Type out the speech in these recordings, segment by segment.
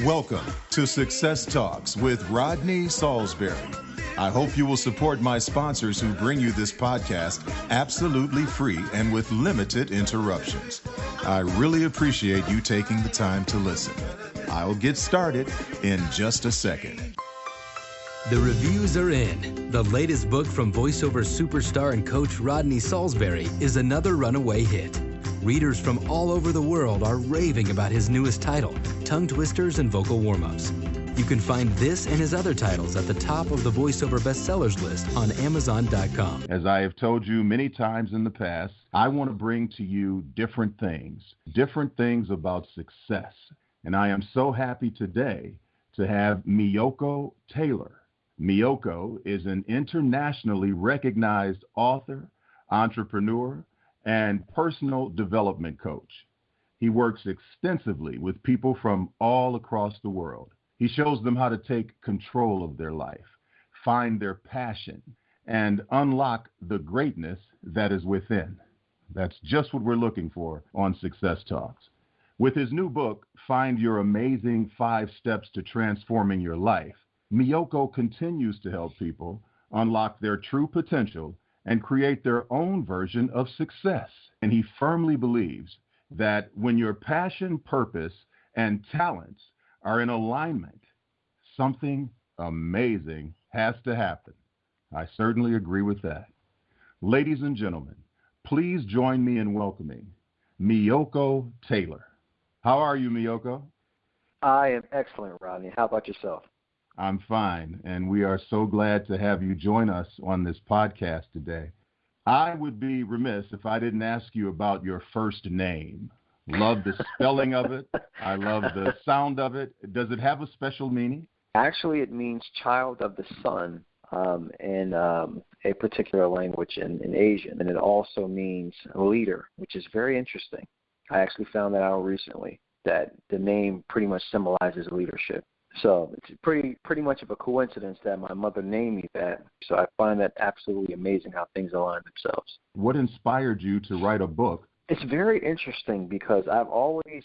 Welcome to Success Talks with Rodney Saulsberry. I hope you will support my sponsors who bring you this podcast absolutely free and with limited interruptions. I really appreciate you taking the time to listen. I'll get started in just a second. The reviews are in. The latest book from voiceover superstar and coach Rodney Saulsberry is another runaway hit. Readers from all over the world are raving about his newest title, Tongue Twisters and Vocal Warm-Ups. You can find this and his other titles at the top of the voiceover bestsellers list on Amazon.com. As I have told you many times in the past, I want to bring to you different things about success. And I am so happy today to have Meiyoko Taylor. Meiyoko is an internationally recognized author, entrepreneur, and personal development coach. He works extensively with people from all across the world. He shows them how to take control of their life, find their passion, and unlock the greatness that is within. That's just what we're looking for on Success Talks. With his new book, Find Your Amazing 5 Steps to Transforming Your Life, Meiyoko continues to help people unlock their true potential and create their own version of success. And he firmly believes that when your passion, purpose, and talents are in alignment, something amazing has to happen. I certainly agree with that. Ladies and gentlemen, please join me in welcoming Meiyoko Taylor. How are you, Meiyoko? I am excellent, Rodney. How about yourself? I'm fine, and we are so glad to have you join us on this podcast today. I would be remiss if I didn't ask you about your first name. Love the spelling of it. I love the sound of it. Does it have a special meaning? Actually, it means child of the sun in a particular language in Asian, and it also means leader, which is very interesting. I actually found that out recently, that the name pretty much symbolizes leadership. So it's pretty much of a coincidence that my mother named me that. So I find that absolutely amazing how things align themselves. What inspired you to write a book? It's very interesting because I've always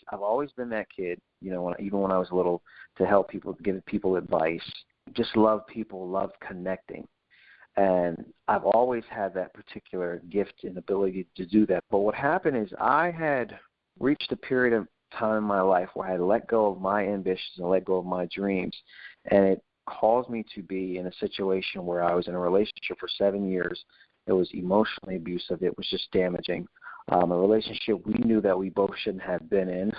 been that kid, even when I was little, to help people, to give people advice. Just love people, love connecting. And I've always had that particular gift and ability to do that. But what happened is I had reached a period of time in my life where I had let go of my ambitions and let go of my dreams, and it caused me to be in a situation where I was in a relationship for 7 years. It was emotionally abusive. It was just damaging. A relationship we knew that we both shouldn't have been in,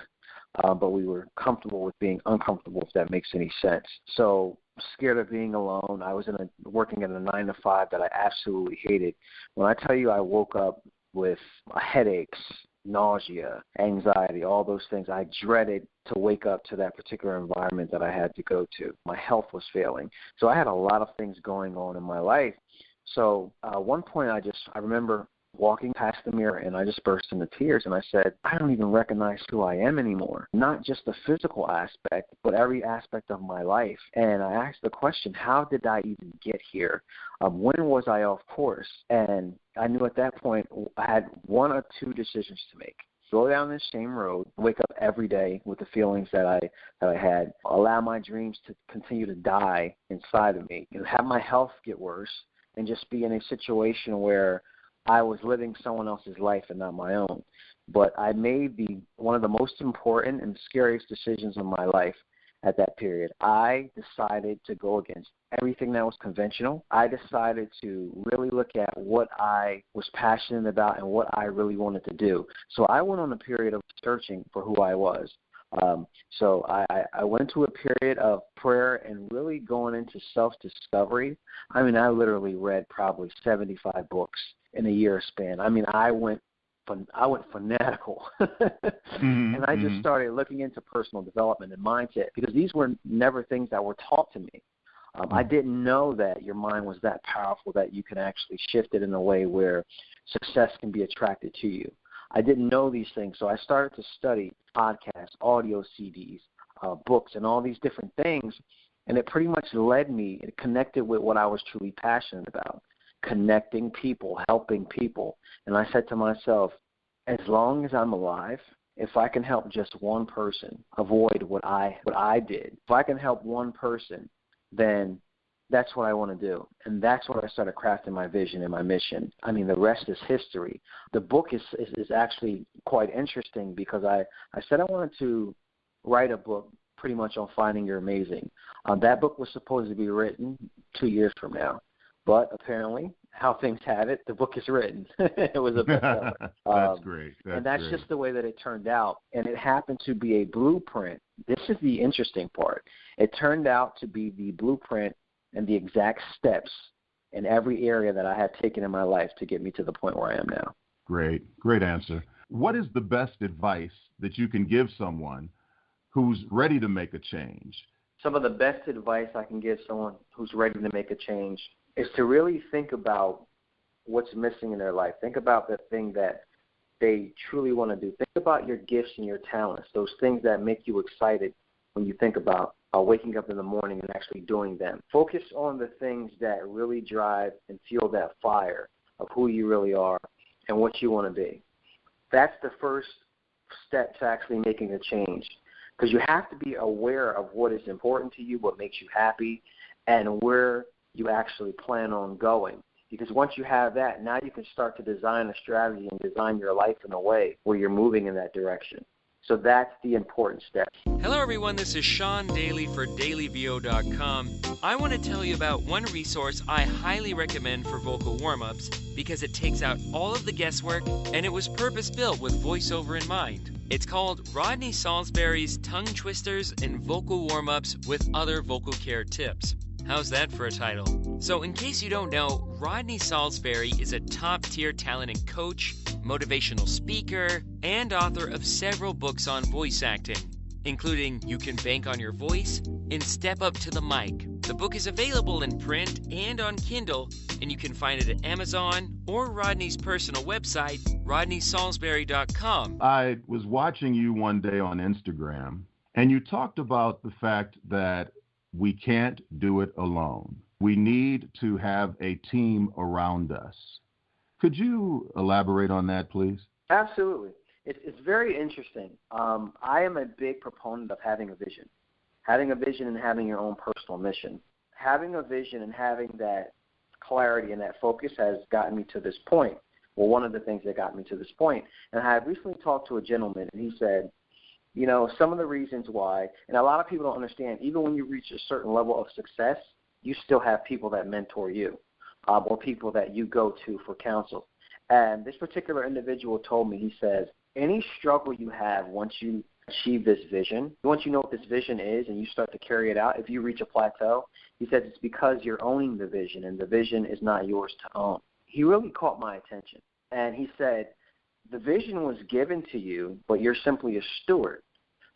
but we were comfortable with being uncomfortable, if that makes any sense. So scared of being alone. I was working at a 9-to-5 that I absolutely hated. When I tell you I woke up with headaches, nausea, anxiety, all those things. I dreaded to wake up to that particular environment that I had to go to. My health was failing. So I had a lot of things going on in my life. So at one point I remember walking past the mirror and I just burst into tears and I said, I don't even recognize who I am anymore. Not just the physical aspect, but every aspect of my life. And I asked the question, how did I even get here? When was I off course? And I knew at that point I had one or two decisions to make. Go down this same road, wake up every day with the feelings that I had, allow my dreams to continue to die inside of me, have my health get worse, and just be in a situation where I was living someone else's life and not my own. But I made one of the most important and scariest decisions of my life at that period. I decided to go against everything that was conventional. I decided to really look at what I was passionate about and what I really wanted to do. So I went on a period of searching for who I was. So I went to a period of prayer and really going into self-discovery. I mean, I literally read probably 75 books in a year span. I mean, I went fanatical. And I just started looking into personal development and mindset because these were never things that were taught to me. I didn't know that your mind was that powerful that you can actually shift it in a way where success can be attracted to you. I didn't know these things, so I started to study podcasts, audio CDs, books, and all these different things, and it pretty much led me, it connected with what I was truly passionate about, connecting people, helping people. And I said to myself, as long as I'm alive, if I can help just one person avoid what I did, if I can help one person, then that's what I want to do. And that's when I started crafting my vision and my mission. I mean, the rest is history. The book is actually quite interesting because I said I wanted to write a book pretty much on finding your amazing. That book was supposed to be written 2 years from now. But apparently, how things have it, the book is written. It was a bestseller. That's great. That's great. just the way that it turned out. And it happened to be a blueprint. This is the interesting part. It turned out to be the blueprint and the exact steps in every area that I had taken in my life to get me to the point where I am now. Great answer. What is the best advice that you can give someone who's ready to make a change? Some of the best advice I can give someone who's ready to make a change is to really think about what's missing in their life. Think about the thing that they truly want to do. Think about your gifts and your talents, those things that make you excited when you think about waking up in the morning and actually doing them. Focus on the things that really drive and fuel that fire of who you really are and what you want to be. That's the first step to actually making a change, because you have to be aware of what is important to you, what makes you happy, and where you actually plan on going. Because once you have that, now you can start to design a strategy and design your life in a way where you're moving in that direction. So that's the important step. Hello everyone, this is Sean Daly for dailyvo.com. I want to tell you about one resource I highly recommend for vocal warm-ups because it takes out all of the guesswork and it was purpose-built with voiceover in mind. It's called Rodney Saulsberry's Tongue Twisters and Vocal Warm-Ups with Other Vocal Care Tips. How's that for a title? So in case you don't know, Rodney Saulsberry is a top-tier talent and coach, motivational speaker, and author of several books on voice acting, including You Can Bank on Your Voice and Step Up to the Mic. The book is available in print and on Kindle, and you can find it at Amazon or Rodney's personal website, rodneysaulsberry.com. I was watching you one day on Instagram, and you talked about the fact that we can't do it alone. We need to have a team around us. Could you elaborate on that, please? Absolutely. It's very interesting. I am a big proponent of having a vision and having your own personal mission. Having a vision and having that clarity and that focus has gotten me to this point. Well, one of the things that got me to this point. And I had recently talked to a gentleman, and he said, you know, some of the reasons why, and a lot of people don't understand, even when you reach a certain level of success, you still have people that mentor you or people that you go to for counsel. And this particular individual told me, he says, any struggle you have once you achieve this vision, once you know what this vision is and you start to carry it out, if you reach a plateau, he says it's because you're owning the vision and the vision is not yours to own. He really caught my attention. And he said, the vision was given to you, but you're simply a steward.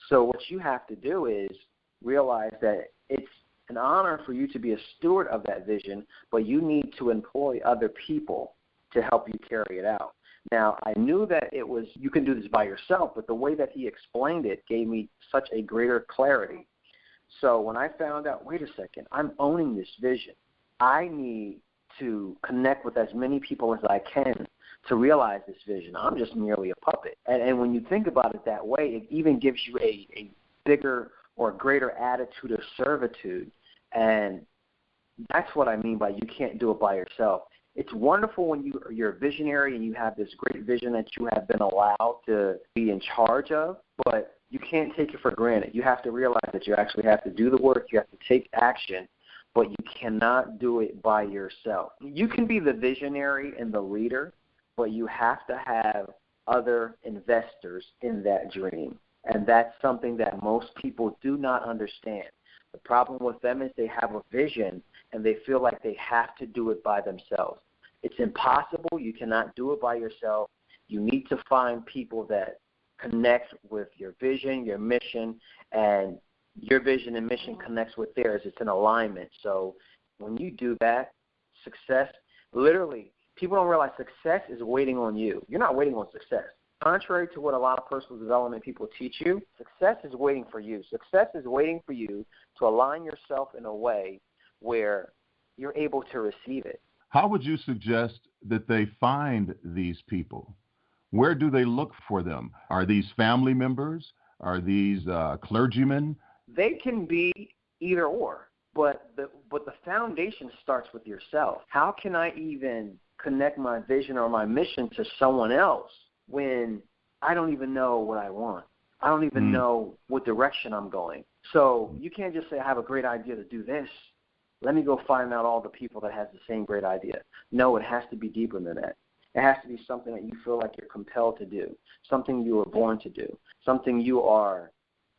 So what you have to do is realize that it's an honor for you to be a steward of that vision, but you need to employ other people to help you carry it out. Now, I knew that you can do this by yourself, but the way that he explained it gave me such a greater clarity. So when I found out, wait a second, I'm owning this vision. I need to connect with as many people as I can to realize this vision. I'm just merely a puppet. And when you think about it that way, it even gives you a bigger or greater attitude of servitude. And that's what I mean by you can't do it by yourself. It's wonderful when you're a visionary and you have this great vision that you have been allowed to be in charge of, but you can't take it for granted. You have to realize that you actually have to do the work, you have to take action, but you cannot do it by yourself. You can be the visionary and the leader, but you have to have other investors in that dream. And that's something that most people do not understand. The problem with them is they have a vision and they feel like they have to do it by themselves. It's impossible. You cannot do it by yourself. You need to find people that connect with your vision, your mission, and your vision and mission connects with theirs. It's an alignment. So when you do that, success, literally, people don't realize success is waiting on you. You're not waiting on success. Contrary to what a lot of personal development people teach you, success is waiting for you. Success is waiting for you to align yourself in a way where you're able to receive it. How would you suggest that they find these people? where do they look for them? Are these family members? Are these clergymen? They can be either or, but the foundation starts with yourself. How can I even connect my vision or my mission to someone else when I don't even know what I want? I don't even know what direction I'm going. So you can't just say, I have a great idea to do this. Let me go find out all the people that have the same great idea. No, it has to be deeper than that. It has to be something that you feel like you're compelled to do, something you were born to do, something you are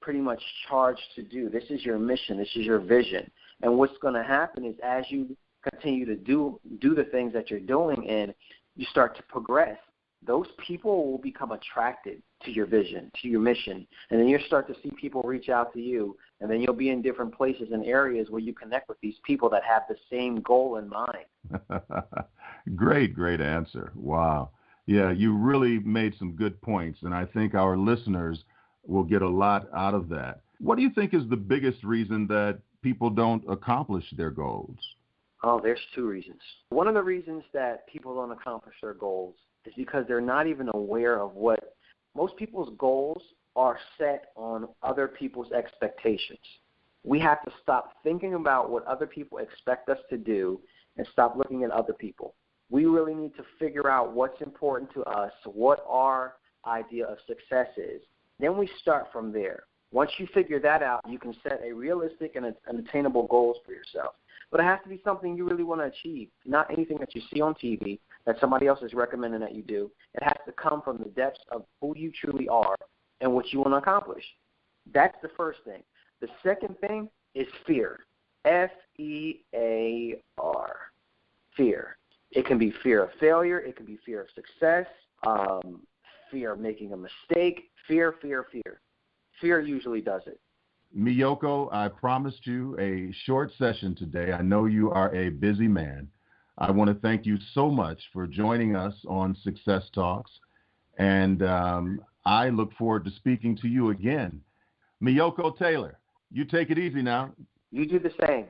pretty much charged to do. This is your mission. This is your vision. And what's going to happen is as you continue to do the things that you're doing and you start to progress, those people will become attracted to your vision, to your mission. And then you'll start to see people reach out to you, and then you'll be in different places and areas where you connect with these people that have the same goal in mind. Great answer. Wow. Yeah, you really made some good points, and I think our listeners will get a lot out of that. What do you think is the biggest reason that people don't accomplish their goals? Oh, there's two reasons. One of the reasons that people don't accomplish their goals is because they're not even aware of what most people's goals are set on other people's expectations. We have to stop thinking about what other people expect us to do and stop looking at other people. We really need to figure out what's important to us, what our idea of success is. Then we start from there. Once you figure that out, you can set a realistic and attainable goals for yourself. But it has to be something you really want to achieve, not anything that you see on TV that somebody else is recommending that you do. It has to come from the depths of who you truly are and what you want to accomplish. That's the first thing. The second thing is fear. F-E-A-R. Fear. It can be fear of failure. It can be fear of success, fear of making a mistake. Fear. Fear usually does it. Meiyoko, I promised you a short session today. I know you are a busy man. I want to thank you so much for joining us on Success Talks, and I look forward to speaking to you again. Meiyoko Taylor, you take it easy now. You do the same.